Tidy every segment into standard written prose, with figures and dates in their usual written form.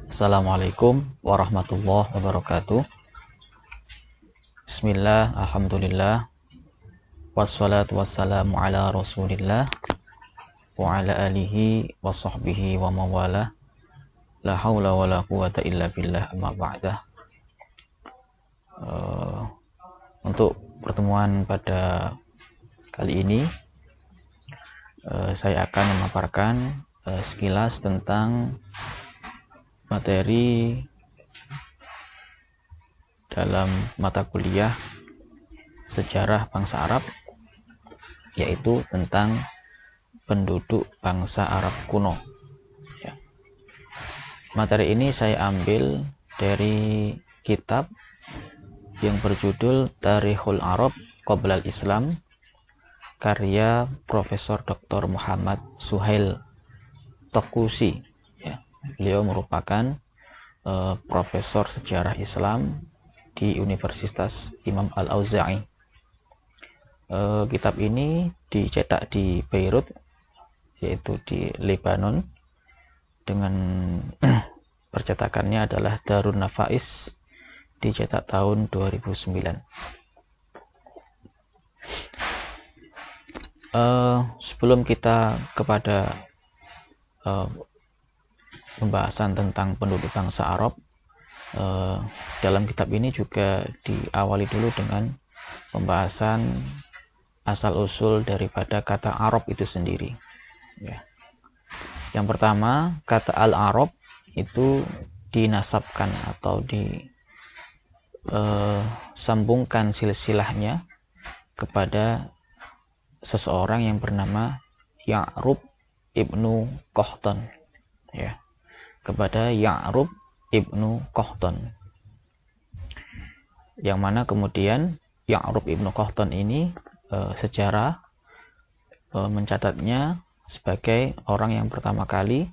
Assalamualaikum warahmatullahi wabarakatuh. Bismillah, alhamdulillah, wassalatu wassalamu ala rasulillah wa ala alihi wa sahbihi wa mawalah. La hawla wa la quwata illa billah, amma ba'dah. Untuk pertemuan pada kali ini saya akan memaparkan sekilas tentang materi dalam mata kuliah sejarah bangsa Arab, yaitu tentang penduduk bangsa Arab kuno. Materi ini saya ambil dari kitab yang berjudul Tarikhul Arab Qoblal Islam, karya Profesor Dr. Muhammad Suhail Tokusi. Beliau merupakan profesor sejarah Islam di Universitas Imam Al-Auza'i. Kitab ini dicetak di Beirut, yaitu di Lebanon, dengan percetakannya adalah Darun Nafais, dicetak tahun 2009. Sebelum kita kepada pembahasan tentang penduduk bangsa Arab, dalam kitab ini juga diawali dulu dengan pembahasan asal-usul daripada kata Arab itu sendiri. Yang pertama, kata Al-Arab itu dinasabkan atau disambungkan silsilahnya kepada seseorang yang bernama Ya'rub ibnu Qahtan, kepada Ya'rub ibnu Qahtan, yang mana kemudian Ya'rub ibnu Qahtan ini sejarah mencatatnya sebagai orang yang pertama kali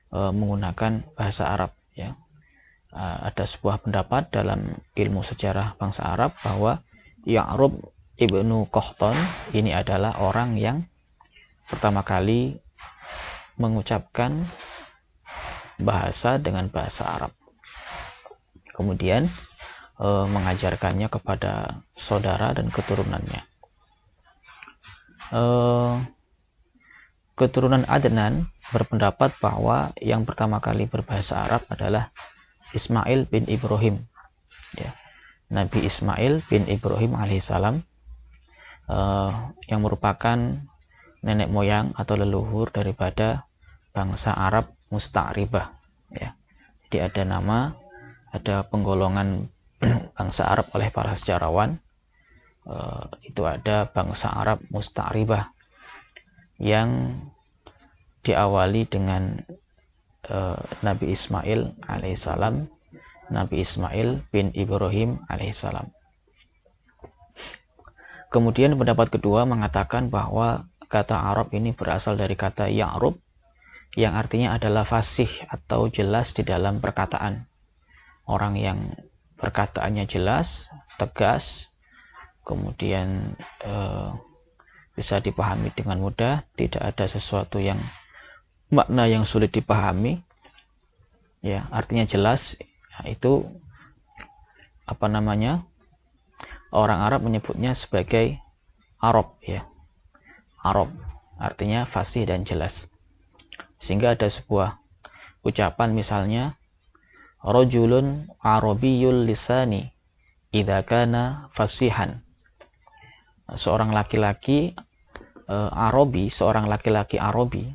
menggunakan bahasa Arab. Ada sebuah pendapat dalam ilmu sejarah bangsa Arab bahwa Ya'rub ibnu Qahtan ini adalah orang yang pertama kali mengucapkan bahasa dengan bahasa Arab, kemudian mengajarkannya kepada saudara dan keturunannya. Keturunan Adnan berpendapat bahwa yang pertama kali berbahasa Arab adalah Ismail bin Ibrahim, Nabi Ismail bin Ibrahim alaihissalam, yang merupakan nenek moyang atau leluhur daripada bangsa Arab Musta'ribah. Jadi ada penggolongan bangsa Arab oleh para sejarawan, itu ada bangsa Arab Musta'ribah yang diawali dengan Nabi Ismail alaihissalam, Nabi Ismail bin Ibrahim alaihissalam. Kemudian pendapat kedua mengatakan bahwa kata Arab ini berasal dari kata Ya'rub, yang artinya adalah fasih atau jelas di dalam perkataan. Orang yang perkataannya jelas, tegas, kemudian bisa dipahami dengan mudah, tidak ada sesuatu yang makna yang sulit dipahami, artinya jelas. Itu orang Arab menyebutnya sebagai Arab, Arab artinya fasih dan jelas. Sehingga ada sebuah ucapan, misalnya rajulun arabiyyul lisani idza kana fasihan. Seorang laki-laki Arabi, seorang laki-laki Arabi,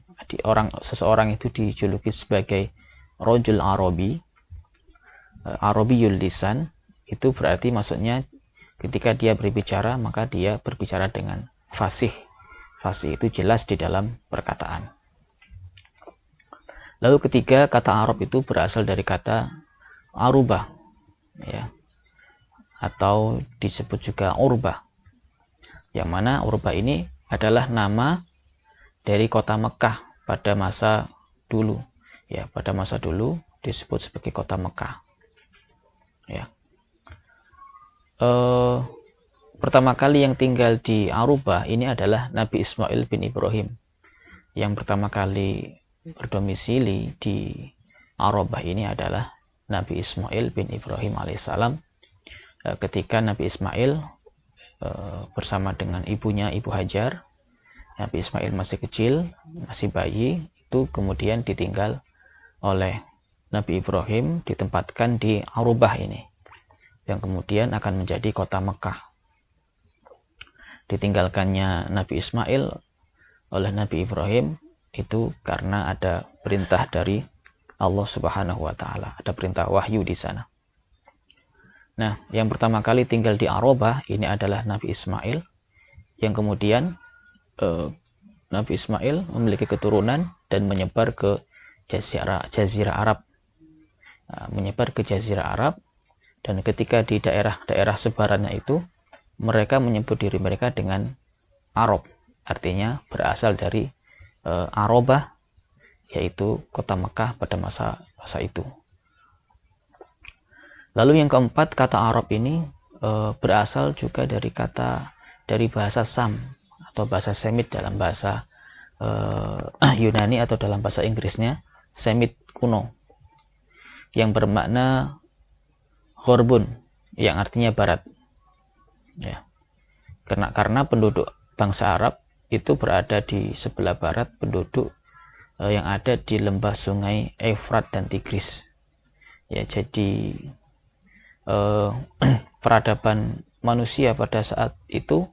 seseorang itu dijuluki sebagai rajul Arabi, arabiyyul lisan, itu berarti maksudnya ketika dia berbicara maka dia berbicara dengan fasih. Fasih itu jelas di dalam perkataan. Lalu ketiga, kata Arab itu berasal dari kata arubah, atau disebut juga urbah, yang mana urbah ini adalah nama dari kota Mekah pada masa dulu. Pada masa dulu disebut sebagai kota Mekah. Pertama kali yang tinggal di Arubah ini adalah Nabi Ismail bin Ibrahim, yang pertama kali berdomisili di Arobah ini adalah Nabi Ismail bin Ibrahim alaihissalam. Ketika Nabi Ismail bersama dengan ibunya, Ibu Hajar, Nabi Ismail masih kecil, masih bayi, itu kemudian ditinggal oleh Nabi Ibrahim, ditempatkan di Arobah ini, yang kemudian akan menjadi kota Mekah. Ditinggalkannya Nabi Ismail oleh Nabi Ibrahim itu karena ada perintah dari Allah Subhanahu wa Ta'ala, ada perintah wahyu di sana. Nah, yang pertama kali tinggal di Arobah ini adalah Nabi Ismail, yang kemudian Nabi Ismail memiliki keturunan dan menyebar ke Jazirah Arab, menyebar ke Jazirah Arab, dan ketika di daerah-daerah sebarannya itu, mereka menyebut diri mereka dengan Arab, artinya berasal dari Arobah, yaitu kota Mekah pada masa itu. Lalu yang keempat, kata Arab ini berasal juga dari bahasa Sam atau bahasa Semit dalam bahasa Yunani, atau dalam bahasa Inggrisnya Semit kuno, yang bermakna Ghorbun, yang artinya barat. Ya. Karena penduduk bangsa Arab itu berada di sebelah barat penduduk yang ada di lembah sungai Efrat dan Tigris. Ya, jadi peradaban manusia pada saat itu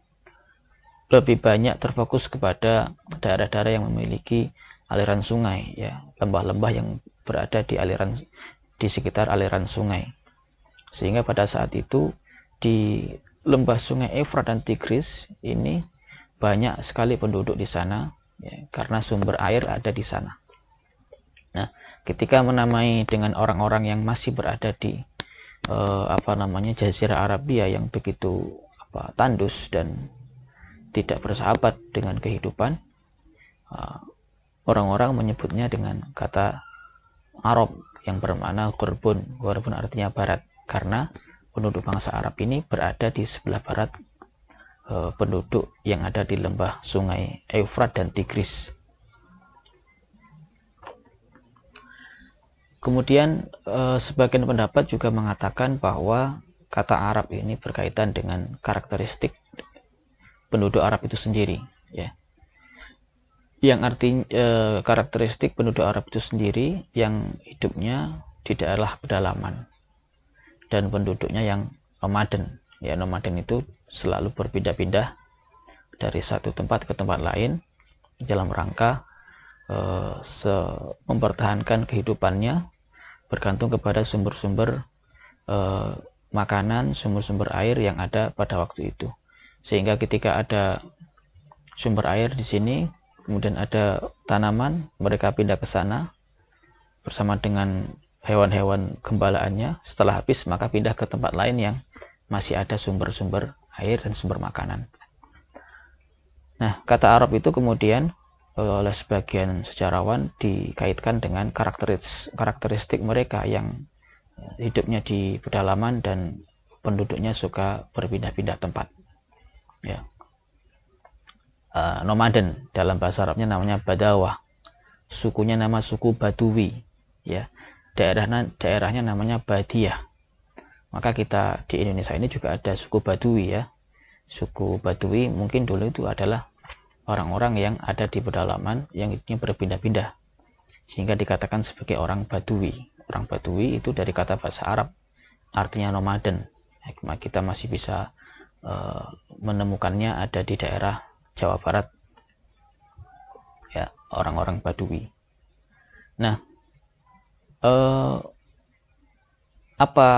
lebih banyak terfokus kepada daerah-daerah yang memiliki aliran sungai, ya, lembah-lembah yang berada di sekitar aliran sungai. Sehingga pada saat itu di lembah sungai Efrat dan Tigris ini banyak sekali penduduk di sana, ya, karena sumber air ada di sana. Nah, ketika menamai dengan orang-orang yang masih berada di Jazirah Arabia yang begitu tandus dan tidak bersahabat dengan kehidupan, orang-orang menyebutnya dengan kata Arab yang bermakna Ghorbun. Ghorbun artinya barat, karena penduduk bangsa Arab ini berada di sebelah barat penduduk yang ada di lembah sungai Efrat dan Tigris. Kemudian sebagian pendapat juga mengatakan bahwa kata Arab ini berkaitan dengan karakteristik penduduk Arab itu sendiri, ya. Yang artinya karakteristik penduduk Arab itu sendiri yang hidupnya di daerah pedalaman dan penduduknya yang nomaden. Ya, nomaden itu selalu berpindah-pindah dari satu tempat ke tempat lain dalam rangka mempertahankan kehidupannya bergantung kepada sumber-sumber makanan, sumber-sumber air yang ada pada waktu itu. Sehingga ketika ada sumber air di sini, kemudian ada tanaman, mereka pindah ke sana bersama dengan hewan-hewan gembalaannya. Setelah habis, maka pindah ke tempat lain yang masih ada sumber-sumber air dan sumber makanan. Nah, kata Arab itu kemudian oleh sebagian sejarawan dikaitkan dengan karakteristik mereka yang hidupnya di pedalaman dan penduduknya suka berpindah-pindah tempat. Ya. Nomaden dalam bahasa Arabnya namanya Badawah. Sukunya nama suku Badui, ya. Daerahnya namanya Badiyah. Maka kita di Indonesia ini juga ada suku Badui, ya. Suku Badui mungkin dulu itu adalah orang-orang yang ada di pedalaman yang hidupnya berpindah-pindah, sehingga dikatakan sebagai orang Badui. Orang Badui itu dari kata bahasa Arab, artinya nomaden. Kita masih bisa menemukannya ada di daerah Jawa Barat, ya, orang-orang Badui. Nah, apa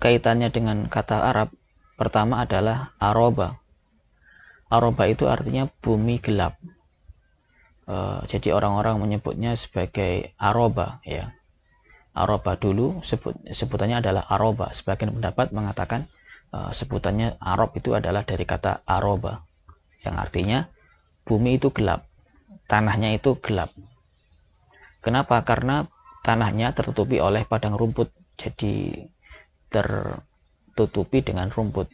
kaitannya dengan kata Arab? Pertama adalah Aroba. Aroba itu artinya bumi gelap. Jadi orang-orang menyebutnya sebagai Aroba, ya. Aroba dulu sebutannya adalah Aroba. Sebagian pendapat mengatakan sebutannya Arab itu adalah dari kata Aroba, yang artinya bumi itu gelap, tanahnya itu gelap. Kenapa? Karena tanahnya tertutupi oleh padang rumput, jadi tertutupi dengan rumput.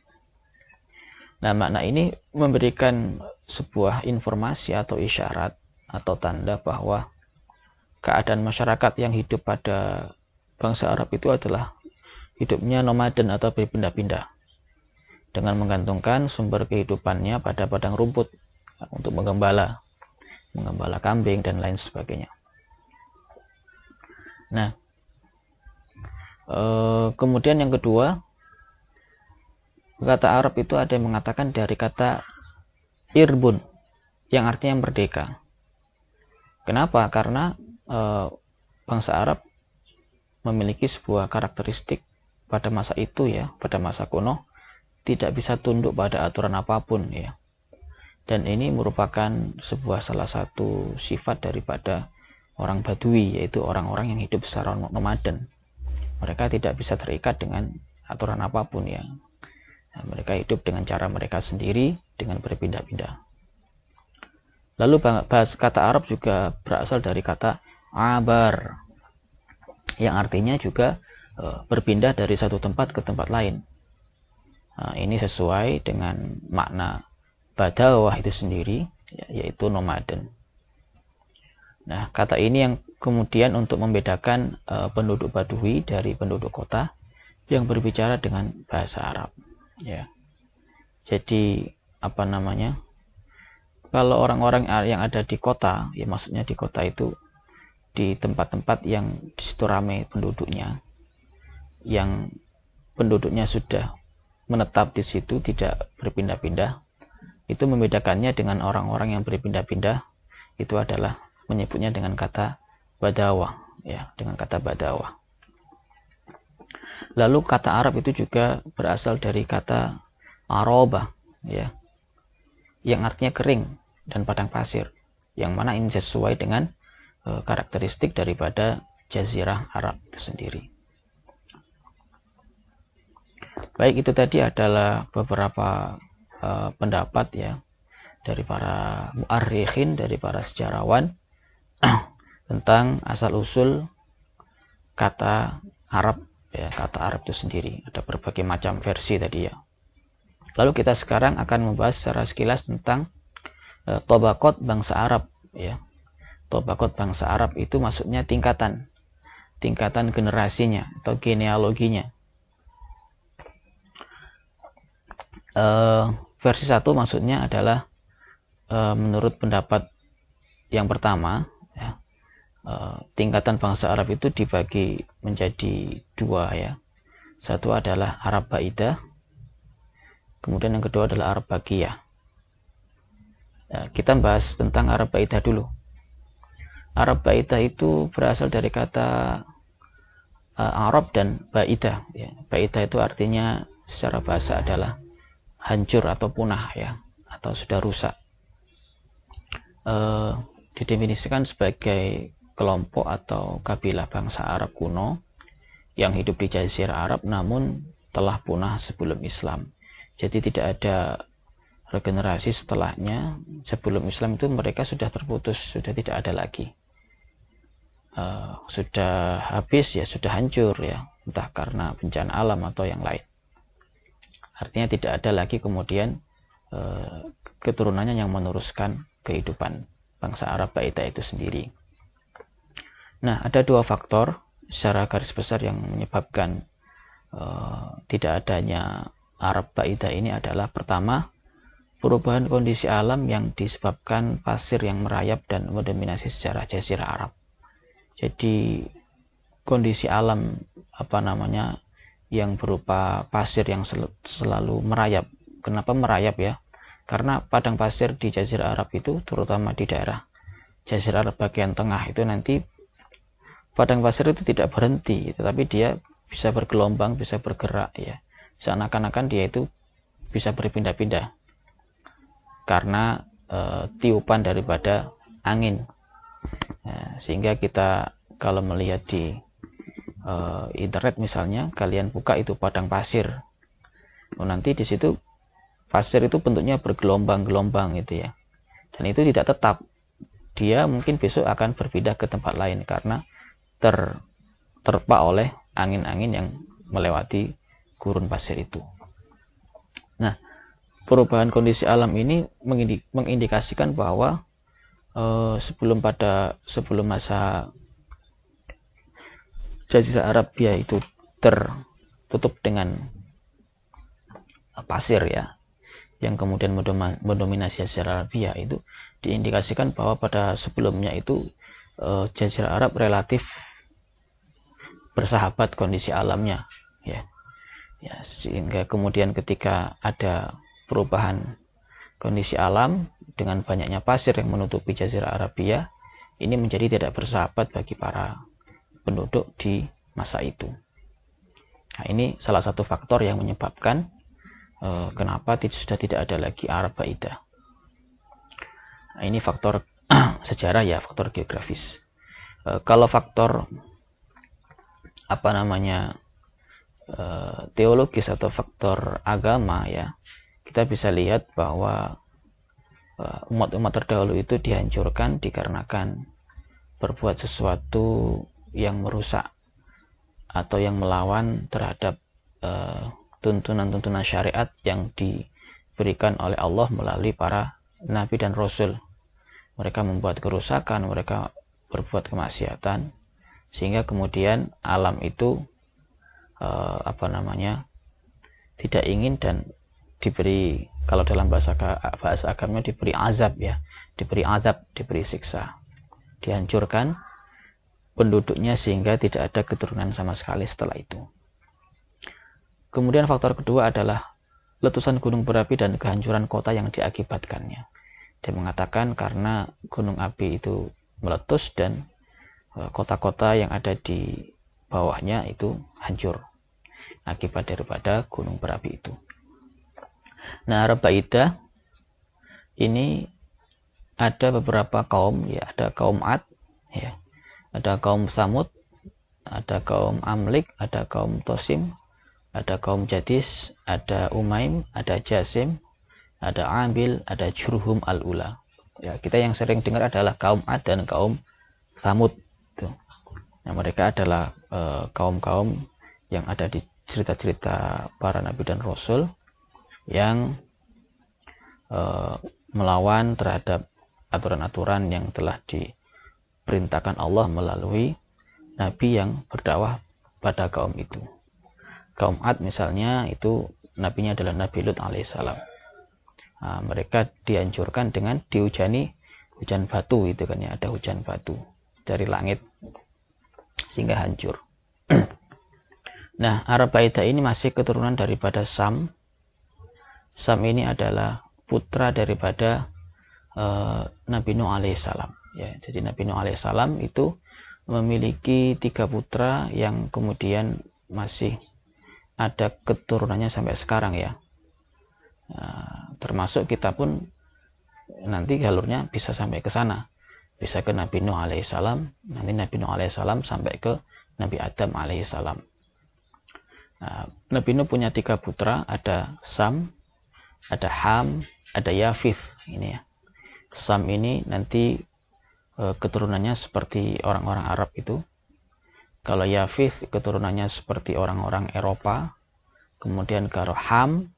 Nah, makna ini memberikan sebuah informasi atau isyarat atau tanda bahwa keadaan masyarakat yang hidup pada bangsa Arab itu adalah hidupnya nomaden atau berpindah-pindah, dengan menggantungkan sumber kehidupannya pada padang rumput untuk menggembala kambing dan lain sebagainya. Nah, kemudian yang kedua, kata Arab itu ada yang mengatakan dari kata irbun, yang artinya merdeka. Kenapa? Karena bangsa Arab memiliki sebuah karakteristik pada masa itu ya, pada masa kuno, tidak bisa tunduk pada aturan apapun ya. Dan ini merupakan sebuah salah satu sifat daripada orang Badui, yaitu orang-orang yang hidup secara nomaden. Mereka tidak bisa terikat dengan aturan apapun ya. Nah, mereka hidup dengan cara mereka sendiri, dengan berpindah-pindah. Lalu bahasa kata Arab juga berasal dari kata abar, yang artinya juga berpindah dari satu tempat ke tempat lain. Nah, ini sesuai dengan makna badawah itu sendiri, yaitu nomaden. Nah, kata ini yang kemudian untuk membedakan penduduk Badui dari penduduk kota yang berbicara dengan bahasa Arab. Ya, jadi kalau orang-orang yang ada di kota, ya maksudnya di kota itu di tempat-tempat yang di situ ramai penduduknya, yang penduduknya sudah menetap di situ, tidak berpindah-pindah, itu membedakannya dengan orang-orang yang berpindah-pindah, itu adalah menyebutnya dengan kata badawah, ya, dengan kata badawah. Lalu kata Arab itu juga berasal dari kata arabah, ya, yang artinya kering dan padang pasir, yang mana ini sesuai dengan karakteristik daripada jazirah Arab itu sendiri. Baik, itu tadi adalah beberapa pendapat ya dari para mu'arrikhin, dari para sejarawan tentang asal-usul kata Arab ya, kata Arab itu sendiri. Ada berbagai macam versi tadi ya. Lalu kita sekarang akan membahas secara sekilas tentang tabaqat bangsa Arab ya. Tabaqat bangsa Arab itu maksudnya tingkatan generasinya atau genealoginya. Versi 1 maksudnya adalah menurut pendapat yang pertama ya, tingkatan bangsa Arab itu dibagi menjadi dua ya. Satu adalah Arab Baidah, kemudian yang kedua adalah Arab Bagiyah. Ya, kita bahas tentang Arab Baidah dulu. Arab Baidah itu berasal dari kata Arab dan Baidah ya. Baidah itu artinya secara bahasa adalah hancur atau punah ya, atau sudah rusak. Didefinisikan sebagai kelompok atau kabilah bangsa Arab kuno yang hidup di Jazirah Arab namun telah punah sebelum Islam. Jadi tidak ada regenerasi setelahnya. Sebelum Islam itu mereka sudah terputus, sudah tidak ada lagi. Sudah habis ya, sudah hancur ya, entah karena bencana alam atau yang lain. Artinya tidak ada lagi kemudian keturunannya yang meneruskan kehidupan bangsa Arab Baidah itu sendiri. Nah, ada dua faktor secara garis besar yang menyebabkan tidak adanya Arab Baidah ini adalah pertama, perubahan kondisi alam yang disebabkan pasir yang merayap dan mendominasi sejarah Jazirah Arab. Jadi kondisi alam yang berupa pasir yang selalu merayap. Kenapa merayap ya? Karena padang pasir di Jazirah Arab itu, terutama di daerah Jazirah Arab bagian tengah itu nanti padang pasir itu tidak berhenti, tetapi dia bisa bergelombang, bisa bergerak ya. Seakan-akan dia itu bisa berpindah-pindah karena tiupan daripada angin. Nah, sehingga kita kalau melihat di internet misalnya, kalian buka itu padang pasir, nanti di situ pasir itu bentuknya bergelombang-gelombang gitu ya, dan itu tidak tetap, dia mungkin besok akan berpindah ke tempat lain karena terpa oleh angin-angin yang melewati gurun pasir itu. Nah, perubahan kondisi alam ini mengindikasikan bahwa sebelum masa Jazirah Arabia itu tertutup dengan pasir ya, yang kemudian mendominasi Jazirah Arabia, itu diindikasikan bahwa pada sebelumnya itu Jazirah Arab relatif bersahabat kondisi alamnya ya. Sehingga kemudian ketika ada perubahan kondisi alam dengan banyaknya pasir yang menutupi Jazirah Arabia, ini menjadi tidak bersahabat bagi para penduduk di masa itu. Nah, ini salah satu faktor yang menyebabkan kenapa sudah tidak ada lagi Arab Baidah. Nah, ini faktor sejarah ya, faktor geografis. Kalau faktor teologis atau faktor agama ya, kita bisa lihat bahwa umat-umat terdahulu itu dihancurkan dikarenakan berbuat sesuatu yang merusak atau yang melawan terhadap tuntunan-tuntunan syariat yang diberikan oleh Allah melalui para nabi dan rasul. Mereka membuat kerusakan, mereka berbuat kemaksiatan, sehingga kemudian alam itu tidak ingin dan diberi, kalau dalam bahasa agamanya diberi azab ya, diberi siksa, dihancurkan penduduknya sehingga tidak ada keturunan sama sekali setelah itu. Kemudian faktor kedua adalah letusan gunung berapi dan kehancuran kota yang diakibatkannya. Dia mengatakan karena gunung api itu meletus dan kota-kota yang ada di bawahnya itu hancur akibat daripada gunung berapi itu. Nah, Arab Baidah ini ada beberapa kaum ya, ada kaum Ad ya, ada kaum Tsamud, ada kaum Amlik, ada kaum Tosim, ada kaum Jadis, ada Umaim, ada Jasim, ada Ambil, ada Jurhum al-Ula. Ya, kita yang sering dengar adalah kaum Ad dan kaum Tsamud. Nah, mereka adalah kaum-kaum yang ada di cerita-cerita para nabi dan rasul yang melawan terhadap aturan-aturan yang telah diperintahkan Allah melalui nabi yang berdakwah pada kaum itu. Kaum Ad misalnya itu nabinya adalah Nabi Lut alaihissalam. Nah, mereka dihancurkan dengan dihujani hujan batu itu kan ya, ada hujan batu dari langit sehingga hancur. Nah, Arab Baidah ini masih keturunan daripada Sam. Sam ini adalah putra daripada Nabi Nuh alaihissalam. Ya, jadi Nabi Nuh alaihissalam itu memiliki 3 putra yang kemudian masih ada keturunannya sampai sekarang ya. Termasuk kita pun nanti jalurnya bisa sampai ke sana, bisa ke Nabi Nuh alaihissalam, nanti Nabi Nuh alaihissalam sampai ke Nabi Adam alaihissalam. Nabi Nuh punya 3 putra, ada Sam, ada Ham, ada Yafith. Ini ya, Sam ini nanti keturunannya seperti orang-orang Arab itu. Kalau Yafith keturunannya seperti orang-orang Eropa. Kemudian kalau Ham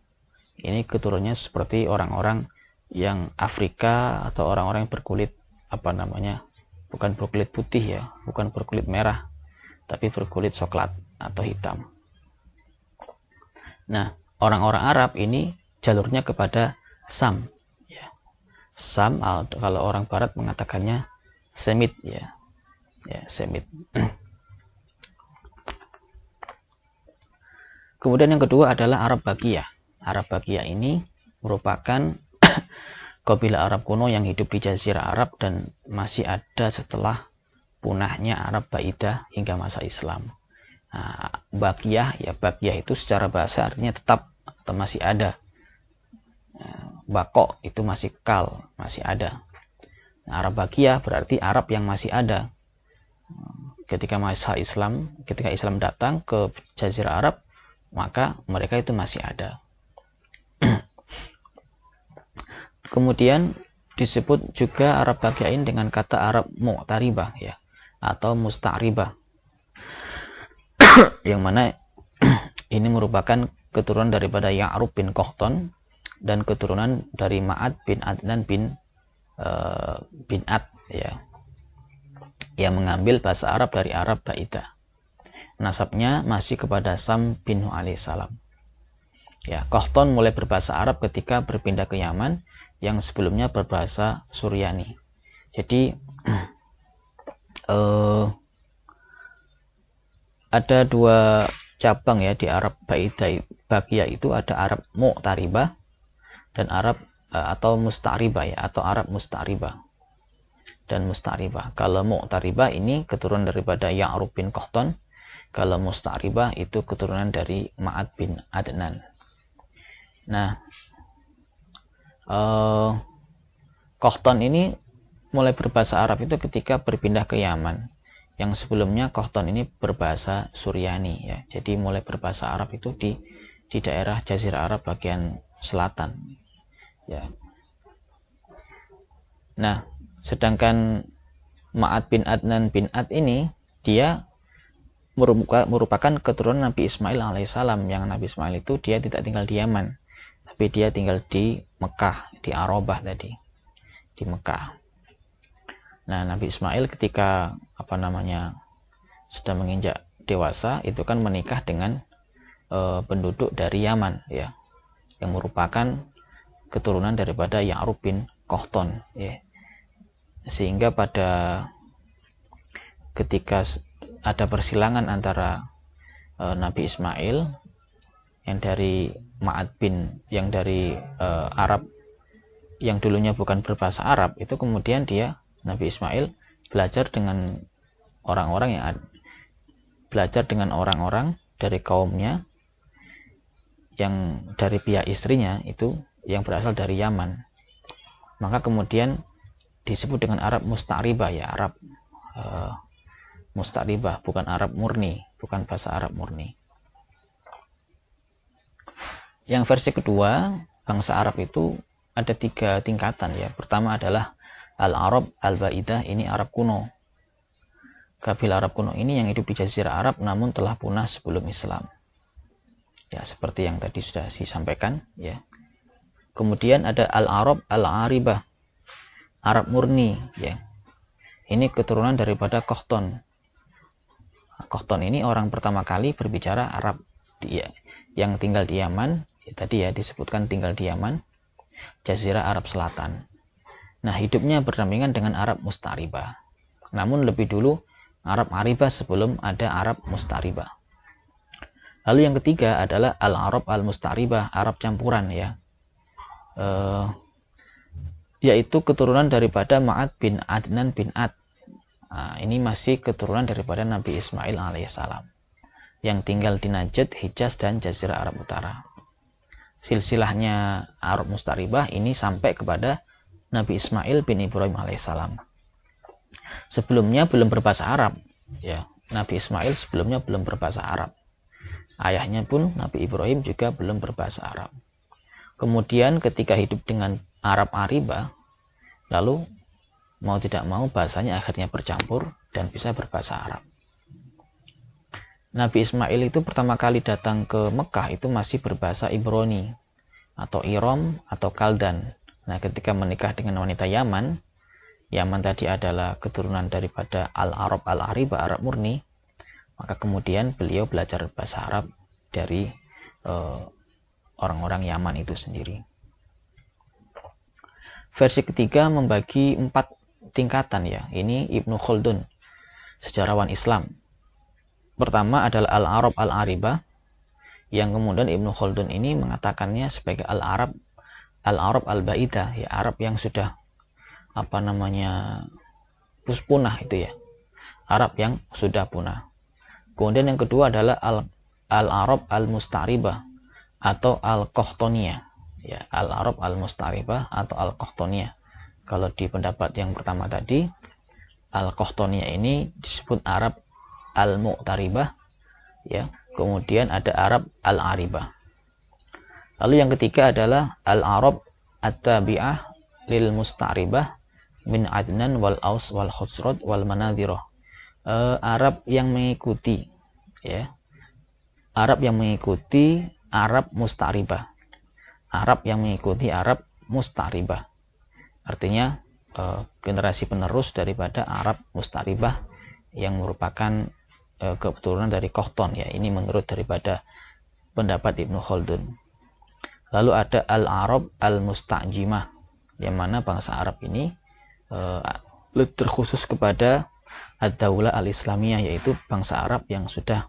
ini keturunannya seperti orang-orang yang Afrika atau orang-orang yang berkulit bukan berkulit putih ya, bukan berkulit merah, tapi berkulit coklat atau hitam. Nah, orang-orang Arab ini jalurnya kepada Sam ya. Sam, kalau orang barat mengatakannya Semit ya. Ya, Semit. Kemudian yang kedua adalah Arab Bagiyah. Arab Bagiyah ini merupakan kabilah Arab kuno yang hidup di Jazirah Arab dan masih ada setelah punahnya Arab Baidah hingga masa Islam. Nah, Bagiyah ya, Bagiyah itu secara bahasa artinya tetap atau masih ada. Bako itu masih kekal, masih ada. Nah, Arab Bagiyah berarti Arab yang masih ada. Ketika Islam datang ke Jazirah Arab, maka mereka itu masih ada. Kemudian disebut juga Arab Bagiyah ini dengan kata Arab Mu'taribah ya, atau Musta'ribah, yang mana ini merupakan keturunan daripada Ya'rub bin Qahtan dan keturunan dari Ma'ad bin Adnan bin Ad ya, yang mengambil bahasa Arab dari Arab Baidah. nasabnya masih kepada Sam bin Nuh alaihissalam. Ya, Qahtan mulai berbahasa Arab ketika berpindah ke Yaman yang sebelumnya berbahasa Suryani. Jadi ada dua cabang ya di Arab Baqiya itu, ada Arab Mu'taribah dan Arab atau Musta'ribah ya, atau Arab Musta'ribah dan Musta'ribah. Kalau Mu'taribah ini keturunan daripada Ya'rub bin Qahtan, kalau Musta'ribah itu keturunan dari Ma'ad bin Adnan. Nah, Qahtan ini mulai berbahasa Arab itu ketika berpindah ke Yaman. Yang sebelumnya Qahtan ini berbahasa Suryani ya. Jadi mulai berbahasa Arab itu di daerah Jazirah Arab bagian selatan. Ya. Nah, sedangkan Ma'ad bin Adnan bin Ad ini dia merupakan keturunan Nabi Ismail alaihissalam. Yang Nabi Ismail itu dia tidak tinggal di Yaman, tapi dia tinggal di Mekah, di Arobah tadi, di Mekah. Nah, Nabi Ismail ketika sudah menginjak dewasa itu kan menikah dengan penduduk dari Yaman ya, yang merupakan keturunan daripada Ya'rub bin Qahtan ya. Sehingga pada ketika ada persilangan antara Nabi Ismail yang dari Ma'ad bin, yang dari Arab yang dulunya bukan berbahasa Arab, itu kemudian Nabi Ismail belajar dengan orang-orang dari kaumnya yang dari pihak istrinya itu yang berasal dari Yaman. Maka kemudian disebut dengan Arab Musta'ribah ya, Arab Musta'ribah, bukan Arab murni, bukan bahasa Arab murni. Yang versi kedua, bangsa Arab itu ada 3 tingkatan ya. Pertama adalah Al-Arab Al-Ba'idah, ini Arab kuno. Kabilah Arab kuno ini yang hidup di Jazirah Arab namun telah punah sebelum Islam. Ya, seperti yang tadi sudah disampaikan ya. Kemudian ada Al-Arab Al-Aribah, Arab murni ya. Ini keturunan daripada Qahtan. Qahtan ini orang pertama kali berbicara Arab yang tinggal di Yaman. Tadi ya disebutkan tinggal di Yaman, Jazirah Arab Selatan. Nah, hidupnya berdampingan dengan Arab Musta'ribah. Namun lebih dulu Arab Aribah sebelum ada Arab Musta'ribah. Lalu yang ketiga adalah Al-Arab Al-Musta'ribah, Arab campuran ya. Yaitu keturunan daripada Ma'ad bin Adnan bin Ad. Nah, ini masih keturunan daripada Nabi Ismail alaihissalam yang tinggal di Najd, Hijaz dan Jazirah Arab Utara. Silsilahnya Arab Musta'ribah ini sampai kepada Nabi Ismail bin Ibrahim alaihissalam. Sebelumnya belum berbahasa Arab ya. Nabi Ismail sebelumnya belum berbahasa Arab. Ayahnya pun Nabi Ibrahim juga belum berbahasa Arab. Kemudian ketika hidup dengan Arab Aribah, lalu mau tidak mau bahasanya akhirnya bercampur dan bisa berbahasa Arab. Nabi Ismail itu pertama kali datang ke Mekah itu masih berbahasa Ibrani atau Iram atau Kaldan. Nah, ketika menikah dengan wanita Yaman tadi adalah keturunan daripada Al-Arab Al-Aribah, Arab murni, maka kemudian beliau belajar bahasa Arab dari orang-orang Yaman itu sendiri. Versi ketiga membagi 4 tingkatan ya. Ini Ibnu Khaldun, sejarawan Islam. Pertama adalah Al-Arab Al-Aribah, yang kemudian Ibnu Khaldun ini mengatakannya sebagai Al-Arab Al-Ba'idah, ya, Arab yang sudah punah itu ya, Arab yang sudah punah. Kemudian yang kedua adalah Al-Arab Al-Musta'ribah atau Al-Qahtaniyah ya, Al-Arab Al-Musta'ribah atau Al-Qahtaniyah. Kalau di pendapat yang pertama tadi, Al-Qahtaniyah ini disebut Arab Al-Mu'taribah ya. Kemudian ada Arab Al-Aribah. Lalu yang ketiga adalah Al-Arab At-Tabi'ah lil Musta'ribah min Adnan wal Aus wal Khosrod wal Manadhirah. Arab yang mengikuti ya. Arab yang mengikuti Arab Musta'ribah. Arab yang mengikuti Arab Musta'ribah. Artinya generasi penerus daripada Arab Musta'ribah yang merupakan keturunan dari Qahtan ya. Ini menurut daripada pendapat Ibnu Khaldun. Lalu ada al-Arab al-Musta'jimah, yang mana bangsa Arab ini terkhusus kepada ad-Daulah al-Islamiyah, yaitu bangsa Arab yang sudah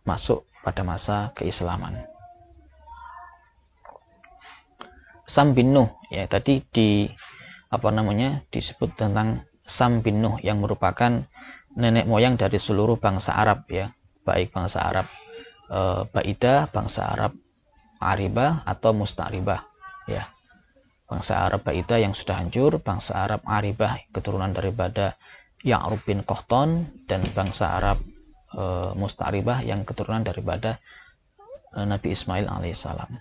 masuk pada masa keislaman. Sam bin Nuh ya, tadi disebut tentang Sam bin Nuh yang merupakan nenek moyang dari seluruh bangsa Arab ya, baik bangsa Arab Baidah, bangsa Arab Aribah atau Musta'ribah ya. Bangsa Arab Baidah yang sudah hancur, bangsa Arab Aribah keturunan daripada Ya'rub bin Qahtan, dan bangsa Arab Musta'ribah yang keturunan daripada Nabi Ismail alaihissalam.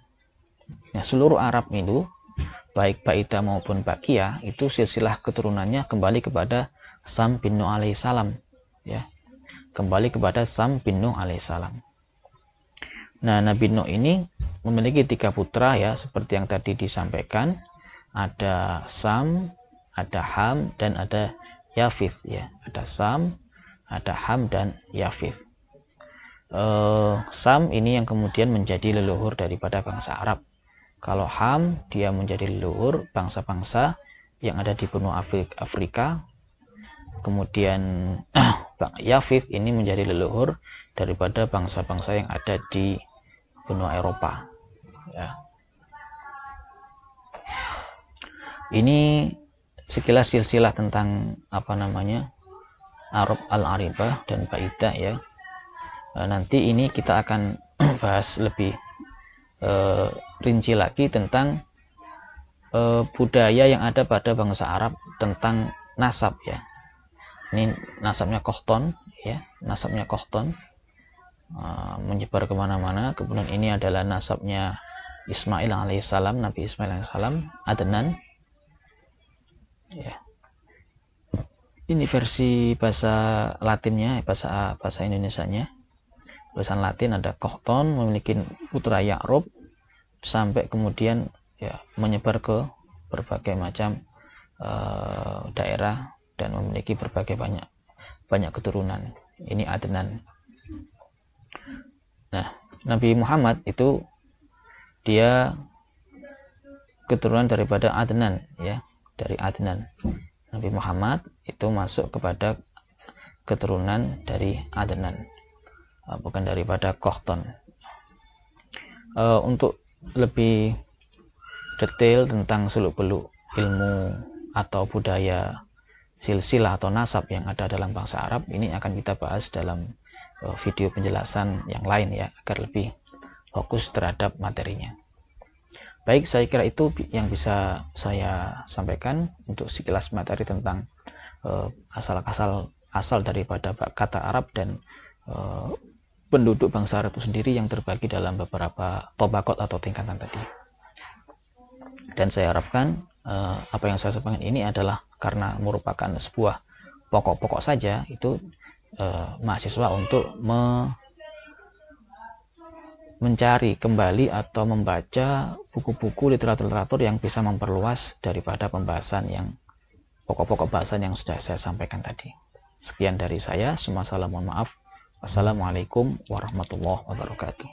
Nah, seluruh Arab itu baik Baidah maupun Baqiyah itu silsilah keturunannya kembali kepada Sam bin Nuh alaihissalam ya. Kembali kepada Sam bin Nuh alaihissalam. Nah, Nabi Nuh ini memiliki 3 putra ya, seperti yang tadi disampaikan. Ada Sam, ada Ham, dan ada Yafith ya. Ada Sam, ada Ham, dan Yafith. Sam ini yang kemudian menjadi leluhur daripada bangsa Arab. Kalau Ham, dia menjadi leluhur bangsa-bangsa yang ada di benua Afrika. Kemudian Yafith ini menjadi leluhur daripada bangsa-bangsa yang ada di benua Eropa ya. Ini sekilas silsilah tentang Arab al-Aribah dan Baidah ya. Nanti ini kita akan bahas lebih rinci lagi tentang budaya yang ada pada bangsa Arab tentang nasab ya. Ini nasabnya Qahtan ya, nasabnya Qahtan menyebar kemana-mana. Kemudian ini adalah nasabnya Ismail alaihissalam, Nabi Ismail alaihissalam, Adnan ya. Ini versi bahasa Latinnya, bahasa Indonesianya. Bahasa Latin ada Qahtan, memiliki putra Ya'rub, sampai kemudian ya menyebar ke berbagai macam daerah dan memiliki berbagai banyak keturunan. Ini Adnan. Nah, Nabi Muhammad itu dia keturunan daripada Adnan ya, dari Adnan. Nabi Muhammad itu masuk kepada keturunan dari Adnan, bukan daripada Qahtan. Untuk lebih detail tentang seluk-beluk ilmu atau budaya silsilah atau nasab yang ada dalam bangsa Arab, ini akan kita bahas dalam video penjelasan yang lain ya, agar lebih fokus terhadap materinya. Baik, saya kira itu yang bisa saya sampaikan untuk sekilas materi tentang asal daripada kata Arab dan penduduk bangsa Arab itu sendiri yang terbagi dalam beberapa tabaqat atau tingkatan tadi. Dan saya harapkan apa yang saya sampaikan ini adalah karena merupakan sebuah pokok-pokok saja, itu mahasiswa untuk mencari kembali atau membaca buku-buku literatur yang bisa memperluas daripada pembahasan yang pokok-pokok bahasan yang sudah saya sampaikan tadi. Sekian dari saya, semua salam, mohon maaf. Wassalamualaikum warahmatullahi wabarakatuh.